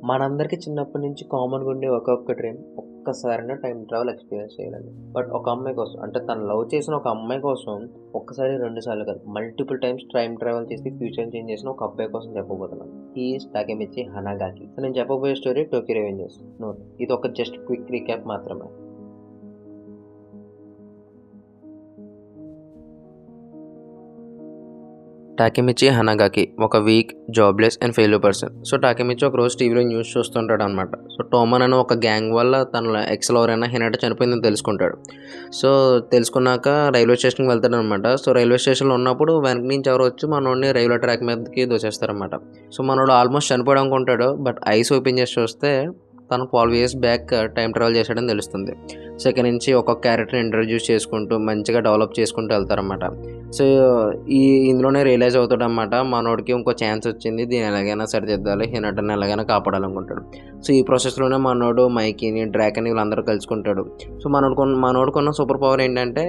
మనందరికీ చిన్నప్పటి నుంచి కామన్‌గా ఉండే ఒకే డ్రీమ్ ఒక్కసారైనా టైమ్ ట్రావెల్ ఎక్స్‌పీరియన్స్ చేయాలని. బట్ ఒక అమ్మాయి కోసం అంటే తను లవ్ చేసిన ఒక అమ్మాయి కోసం ఒక్కసారి, 2 సార్లు కాదు మల్టిపుల్ టైమ్స్ టైమ్ ట్రావెల్ చేసి ఫ్యూచర్‌ని చేంజ్ చేసిన ఒక అబ్బాయి కోసం చెప్పబోతున్నాను. He is టాకెమిచి హనాగాకి. సో నేను చెప్పబోయే స్టోరీ టోక్యో రివెంజర్స్. నోట్, ఇది ఒక జస్ట్ క్విక్ రీక్యాప్ మాత్రమే. టాకెమిచి హనాగాకి ఒక weak, jobless and failure person. So Takemichi ఒక రోజు టీవీలో న్యూస్ చూస్తుంటాడు అనమాట. సో టోమన్ అనే ఒక గ్యాంగ్ వల్ల తన ఎక్స్ లవర్ అయిన హినాట చనిపోయిందని తెలుసుకుంటాడు. సో తెలుసుకున్నాక రైల్వే స్టేషన్కి వెళ్తాడు అనమాట. సో రైల్వే స్టేషన్లో ఉన్నప్పుడు వెనక నుంచి ఎవరు వచ్చి మనోడిని రైల్వే ట్రాక్ మీదకి దోచేస్తారనమాట. సో మనోడు ఆల్మోస్ట్ చనిపోవడం అనుకుంటాడు. బట్ ఐస్ ఓపెన్ చేసి చూస్తే తను 12 ఇయర్స్ బ్యాక్ టైం ట్రావెల్ చేశాడని తెలుస్తుంది. సో ఇక్కడ నుంచి ఒక్కొక్క క్యారెక్టర్ని ఇంట్రడ్యూస్ చేసుకుంటూ మంచిగా డెవలప్ చేసుకుంటూ వెళ్తారన్నమాట. సో ఇందులోనే రియలైజ్ అవుతాడనమాట, మనోడికి ఇంకో ఛాన్స్ వచ్చింది, దీన్ని ఎలాగైనా సరిదిద్దాలి, హినాటని ఎలాగైనా కాపాడాలనుకుంటాడు. సో ఈ ప్రాసెస్లోనే మనోడు మైకీని, డ్రాకన్ వీళ్ళందరూ కలుసుకుంటాడు. సో మనోడుకున్న సూపర్ పవర్ ఏంటంటే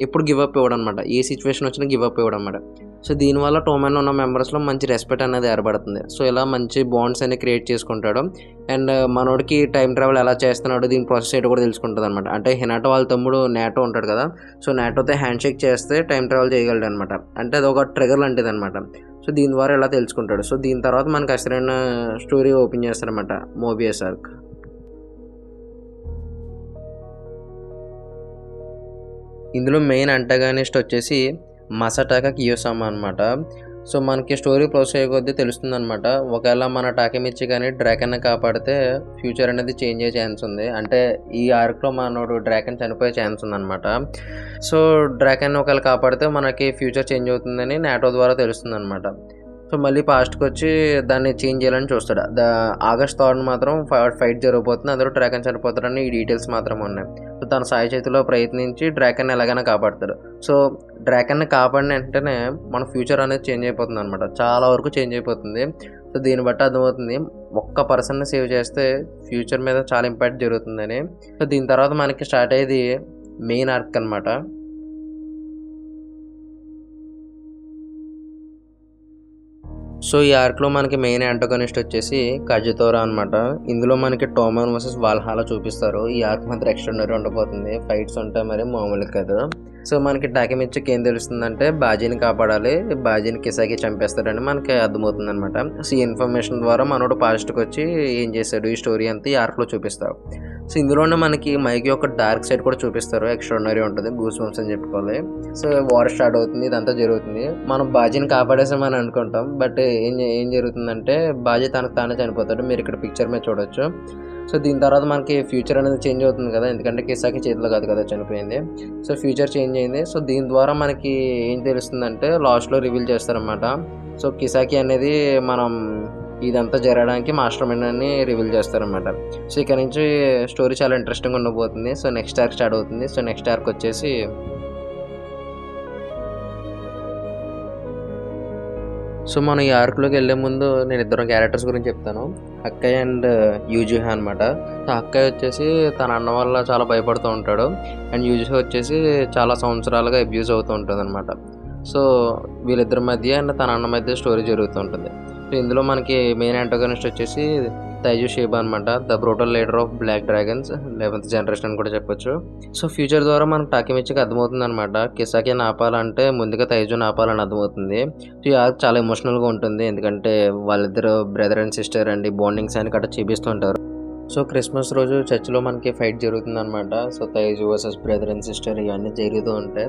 ఎప్పుడు గివ్ అప్ ఇవ్వడం అనమాట. ఏ సిచ్యువేషన్ వచ్చినా గివ్ అప్ ఇవ్వడం అనమాట. సో దీనివల్ల టోమెన్లో ఉన్న మెంబర్స్లో మంచి రెస్పెక్ట్ అనేది ఏర్పడుతుంది. సో ఇలా మంచి బాండ్స్ అనేవి క్రియేట్ చేసుకుంటాడు. అండ్ మనోడికి టైం ట్రావెల్ ఎలా చేస్తున్నాడు, దీని ప్రాసెస్ ఏంటో కూడా తెలుసుకుంటుంది అనమాట. అంటే హినాటో వాళ్ళ తమ్ముడు నాటో ఉంటాడు కదా, సో నాటోతో హ్యాండ్ షేక్ చేస్తే టైం ట్రావెల్ చేయగలడు అనమాట. అంటే అది ఒక ట్రిగర్ లాంటిది అనమాట. సో దీని ద్వారా ఇలా తెలుసుకుంటాడు. సో దీని తర్వాత మనకు అసలైన స్టోరీ ఓపెన్ చేస్తారనమాట, మోబియస్ ఆర్క్. ఇందులో మెయిన్ అంటాగానిస్ట్ వచ్చేసి మసటాకా కియోసామా అనమాట. సో మనకి స్టోరీ ప్రాసెస్ అయ్యే కొద్దీ తెలుస్తుందనమాట, ఒకవేళ మన టాకెమిచ్చి కానీ డ్రాకన్ని కాపాడితే ఫ్యూచర్ అనేది చేంజ్ అయ్యే ఛాన్స్ ఉంది. అంటే ఈ ఆర్క్లో మనోడు డ్రాకన్ చనిపోయే ఛాన్స్ ఉందన్నమాట. సో డ్రాకన్ ఒకవేళ కాపాడితే మనకి ఫ్యూచర్ చేంజ్ అవుతుందని నాటో ద్వారా తెలుస్తుందన్నమాట. సో మళ్ళీ పాస్ట్కి వచ్చి దాన్ని చేంజ్ చేయాలని చూస్తాడు. ఆగస్ట్ 3 మాత్రం ఫైట్ జరగబోతుంది, అందులో డ్రాకన్ చనిపోతాడని ఈ డీటెయిల్స్ మాత్రం ఉన్నాయి. సో తన సాయి చేతిలో ప్రయత్నించి డ్రాకన్ ఎలాగైనా కాపాడతాడు. సో డ్రాకన్ని కాపాడిన వెంటనే మన ఫ్యూచర్ అనేది చేంజ్ అయిపోతుంది అనమాట, చాలా వరకు చేంజ్ అయిపోతుంది. సో దీన్ని బట్టి అర్థమవుతుంది ఒక్క పర్సన్ని సేవ్ చేస్తే ఫ్యూచర్ మీద చాలా ఇంపాక్ట్ జరుగుతుందని. సో దీని తర్వాత మనకి స్టార్ట్ అయ్యేది మెయిన్ ఆర్క్ అనమాట. సో ఈ ఆర్క్లో మనకి మెయిన్ యాంటోగనిస్ట్ వచ్చేసి కజితోరా అనమాట. ఇందులో మనకి టోమన్ వర్సెస్ వాల్హాలా చూపిస్తారు. ఈ ఆర్క్ మాత్రం ఎక్స్ట్రాడనరీ ఉండబోతుంది, ఫైట్స్ ఉంటాయి మరి మామూలు కాదు. సో మనకి టాకెమిచ్చికి ఏం తెలుస్తుందంటే బాజీని కాపాడాలి, బాజీని కిసాకి చంపేస్తాడని మనకి అర్థమవుతుంది అనమాట. సో ఈ ఇన్ఫర్మేషన్ ద్వారా మనోడు పాస్ట్కి వచ్చి ఏం చేశాడు, ఈ స్టోరీ అంతా ఈ ఆర్క్లో చూపిస్తారు. సో ఇందులోనే మనకి మైకి యొక్క డార్క్ సైడ్ కూడా చూపిస్తారు, ఎక్స్ట్రాడనరీ ఉంటుంది, గూస్ బంప్స్ అని చెప్పుకోవాలి. సో వార్ స్టార్ట్ అవుతుంది, ఇదంతా జరుగుతుంది. మనం బాజీని కాపాడేసామని అనుకుంటాం, బట్ ఏం జరుగుతుందంటే బాజీ తనకు తానే చనిపోతాడు. మీరు ఇక్కడ పిక్చర్ మీద చూడొచ్చు. సో దీని తర్వాత మనకి ఫ్యూచర్ అనేది చేంజ్ అవుతుంది కదా, ఎందుకంటే కిసాకి చేతిలో కాదు కదా చనిపోయింది. సో ఫ్యూచర్ చేంజ్ అయింది. సో దీని ద్వారా మనకి ఏం తెలుస్తుందంటే లాస్ట్లో రివీల్ చేస్తారన్నమాట. సో కిసాకి అనేది మనం ఇదంతా జరగడానికి మాస్టర్ మైండ్ అని రివీల్ చేస్తారన్నమాట. సో ఇక్కడ నుంచి స్టోరీ చాలా ఇంట్రెస్టింగ్ ఉండబోతుంది. సో నెక్స్ట్ ఆర్క్ స్టార్ట్ అవుతుంది. సో నెక్స్ట్ ఆర్క్ వచ్చేసి సో మనం ఈ ఆర్క్లోకి వెళ్ళే ముందు నేను ఇద్దరు క్యారెక్టర్స్ గురించి చెప్తాను, అక్కయ్య అండ్ యూజుహా అనమాట. సో అక్కయ్య వచ్చేసి తన అన్న వల్ల చాలా భయపడుతూ ఉంటాడు, అండ్ యూజుహా వచ్చేసి చాలా సంవత్సరాలుగా అబ్యూజ్ అవుతూ ఉంటుంది అనమాట. సో వీళ్ళిద్దరి మధ్య అండ్ తన అన్న మధ్య స్టోరీ జరుగుతూ ఉంటుంది. సో ఇందులో మనకి మెయిన్ యాంటోగనిస్ట్ వచ్చేసి తైజు షేబా అనమాట, the brutal leader of black dragons 11th generation అని కూడా చెప్పొచ్చు. సో ఫ్యూచర్ ద్వారా మనకు టాకెమిచ్చికి అర్థమవుతుంది అనమాట, కిసాకిని ఆపాలంటే ముందుగా తైజుని ఆపాలని అర్థమవుతుంది. సో ఈ ఆర్క్ చాలా ఎమోషనల్గా ఉంటుంది, ఎందుకంటే వాళ్ళిద్దరు brother and sister and bondings అని కట్ట చూపిస్తుంటారు. సో క్రిస్మస్ రోజు చర్చిలో మనకి ఫైట్ జరుగుతుంది అనమాట. So Tai Tzu versus brother and sister ఇవన్నీ జరుగుతూ ఉంటాయి.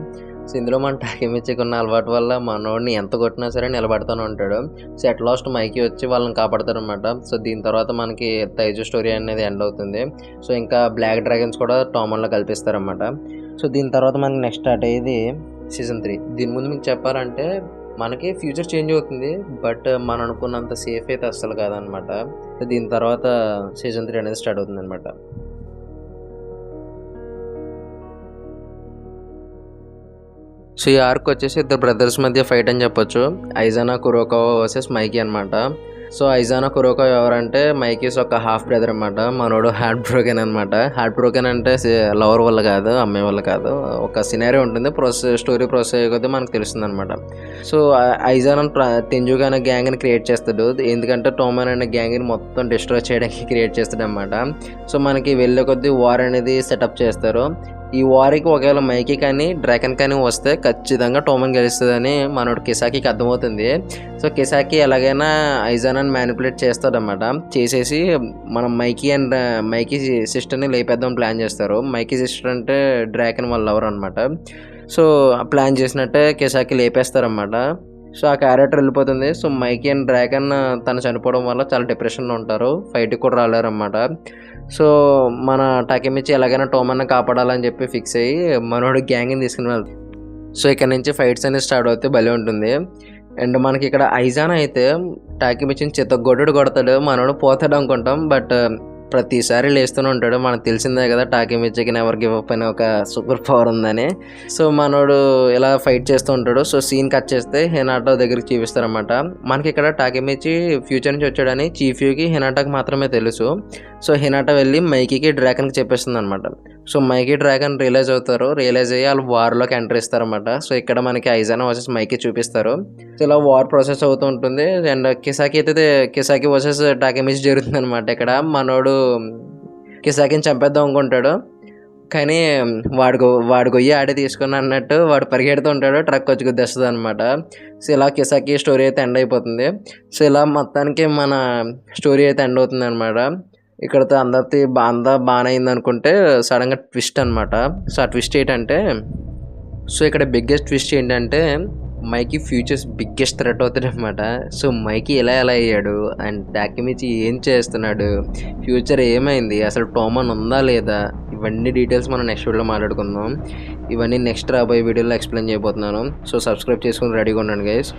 సో ఇందులో మన టాకెమిచ్చికి ఉన్న అలవాటు వల్ల మనోడిని ఎంత కొట్టినా సరే నిలబడుతూనే ఉంటాడు. సో అట్ లాస్ట్ మైకి వచ్చి వాళ్ళని కాపాడతారు అనమాట. సో దీని తర్వాత మనకి తైజు స్టోరీ అనేది ఎండ్ అవుతుంది. సో ఇంకా బ్లాక్ డ్రాగన్స్ కూడా టోమన్లో కల్పిస్తారన్నమాట. సో దీని తర్వాత మనకి నెక్స్ట్ స్టార్ట్ అయ్యేది సీజన్ 3. దీని ముందు మీకు చెప్పాలంటే మనకి ఫ్యూచర్ చేంజ్ అవుతుంది, బట్ మనం అనుకున్నంత సేఫ్ అయితే అస్సలు కాదనమాట. దీని తర్వాత సీజన్ 3 అనేది స్టార్ట్ అవుతుంది అనమాట. సో ఈ ఆర్క్ వచ్చేసి ఇద్దరు బ్రదర్స్ మధ్య ఫైట్ అని చెప్పొచ్చు, ఐజానా కురోకావా వర్సెస్ మైకి అనమాట. సో ఐజానా కురోకా ఎవరంటే మైకీస్ ఒక హాఫ్ బ్రదర్ అనమాట. మనోడు హార్ట్ బ్రోకెన్ అనమాట. హార్ట్ బ్రోకెన్ అంటే లవర్ వల్ల కాదు, అమ్మాయి వల్ల కాదు, ఒక సినారీ ఉంటుంది, స్టోరీ ప్రాసెస్ అయ్యే కొద్దీ మనకు తెలుస్తుంది అనమాట. సో ఐజానా తెంజుగా అనే గ్యాంగ్ని క్రియేట్ చేస్తాడు. ఎందుకంటే టోమన్ అనే గ్యాంగ్ని మొత్తం డిస్ట్రాయ్ చేయడానికి క్రియేట్ చేస్తాడు అనమాట. సో మనకి వెళ్ళే కొద్దీ వార్ అనేది సెటప్ చేస్తారు. ఈ వారికి ఒకవేళ మైకీ కానీ డ్రాగన్ కానీ వస్తే ఖచ్చితంగా టోమన్ గెలుస్తుందని మనోడు కిసాకికి అర్థమవుతుంది. సో కిసాకి ఎలాగైనా ఐజానాని మ్యానిపులేట్ చేస్తాడనమాట. చేసేసి మనం మైకీ సిస్టర్ని లేపేద్దాం ప్లాన్ చేస్తారు. మైకీ సిస్టర్ అంటే డ్రాగన్ వాళ్ళ లవర్ అనమాట. సో ప్లాన్ చేసినట్టే కిసాకి లేపేస్తారనమాట. సో ఆ క్యారెక్టర్ వెళ్ళిపోతుంది. సో మైకీ అండ్ డ్రాగన్ తను చనిపోవడం వల్ల చాలా డిప్రెషన్లో ఉంటారు. ఫైట్కి కూడా రాలేరన్నమాట. సో మన టకెమిచి ఎలాగైనా టోమన్ని కాపాడాలని చెప్పి ఫిక్స్ అయ్యి మనోడు గ్యాంగ్ని తీసుకుని వెళ్తాడు. సో ఇక్కడ నుంచి ఫైట్స్ అనేది స్టార్ట్ అవుతే భలే ఉంటుంది. అండ్ మనకి ఇక్కడ ఐజానా అయితే టాకిమిచిని చిత్తగొడ్డు కొడతాడు, మనోడు పోతాడు అనుకుంటాం. బట్ ప్రతిసారి లేస్తూనే ఉంటాడు. మనకు తెలిసిందే కదా టాకిమిచికి నెవర్ గివ్ అప్ అనే ఒక సూపర్ పవర్ ఉందని. సో మనోడు ఇలా ఫైట్ చేస్తూ ఉంటాడు. సో సీన్ కట్ చేస్తే హినాటో దగ్గరికి చూపిస్తారనమాట. మనకి ఇక్కడ టాకిమిచి ఫ్యూచర్ నుంచి వచ్చాడని చీఫ్యూకి హినాటాకి మాత్రమే తెలుసు. సో హినాటా వెళ్ళి మైకీకి డ్రాగన్కి చెప్పేస్తుంది అనమాట. సో మైకీ డ్రాగన్ రియలైజ్ అయ్యి వాళ్ళు వార్లోకి ఎంటర్ ఇస్తారనమాట. సో ఇక్కడ మనకి ఐజానా వర్సెస్ మైకీ చూపిస్తారు. సో ఇలా వార్ ప్రాసెస్ అవుతూ ఉంటుంది. అండ్ కిసాకి వర్సెస్ టాకిమిచి జరుగుతుంది అనమాట. ఇక్కడ మనోడు కిసాకిని చంపేద్దాం అనుకుంటాడు, కానీ వాడు గొయ్యి ఆడే తీసుకుని అన్నట్టు వాడు పరిగెడుతూ ఉంటాడు, ట్రక్ వచ్చి గుద్దేస్తుంది అనమాట. సో ఇలా కిసాకి స్టోరీ అయితే ఎండ్ అయిపోతుంది. సో ఇలా మొత్తానికి మన స్టోరీ అయితే ఎండ్ అవుతుంది అనమాట. ఇక్కడతో అంతా బాగానే అయింది అనుకుంటే సడన్గా ట్విస్ట్ అనమాట. సో ఆ ట్విస్ట్ ఏంటంటే, సో ఇక్కడ బిగ్గెస్ట్ ట్విస్ట్ ఏంటంటే మైకీ ఫ్యూచర్స్ బిగ్గెస్ట్ థ్రెట్ అవుతాడు అనమాట. సో మైకీ ఎలా అయ్యాడు అండ్ టాకిమిచి ఏం చేస్తున్నాడు, ఫ్యూచర్ ఏమైంది, అసలు టోమన్ ఉందా లేదా, ఇవన్నీ డీటెయిల్స్ మనం నెక్స్ట్ వీడియోలో మాట్లాడుకుందాం. ఇవన్నీ నెక్స్ట్ రాబోయే వీడియోలో ఎక్స్ప్లెయిన్ చేయబోతున్నాను. సో సబ్స్క్రైబ్ చేసుకుని రెడీగా ఉండండి గైస్.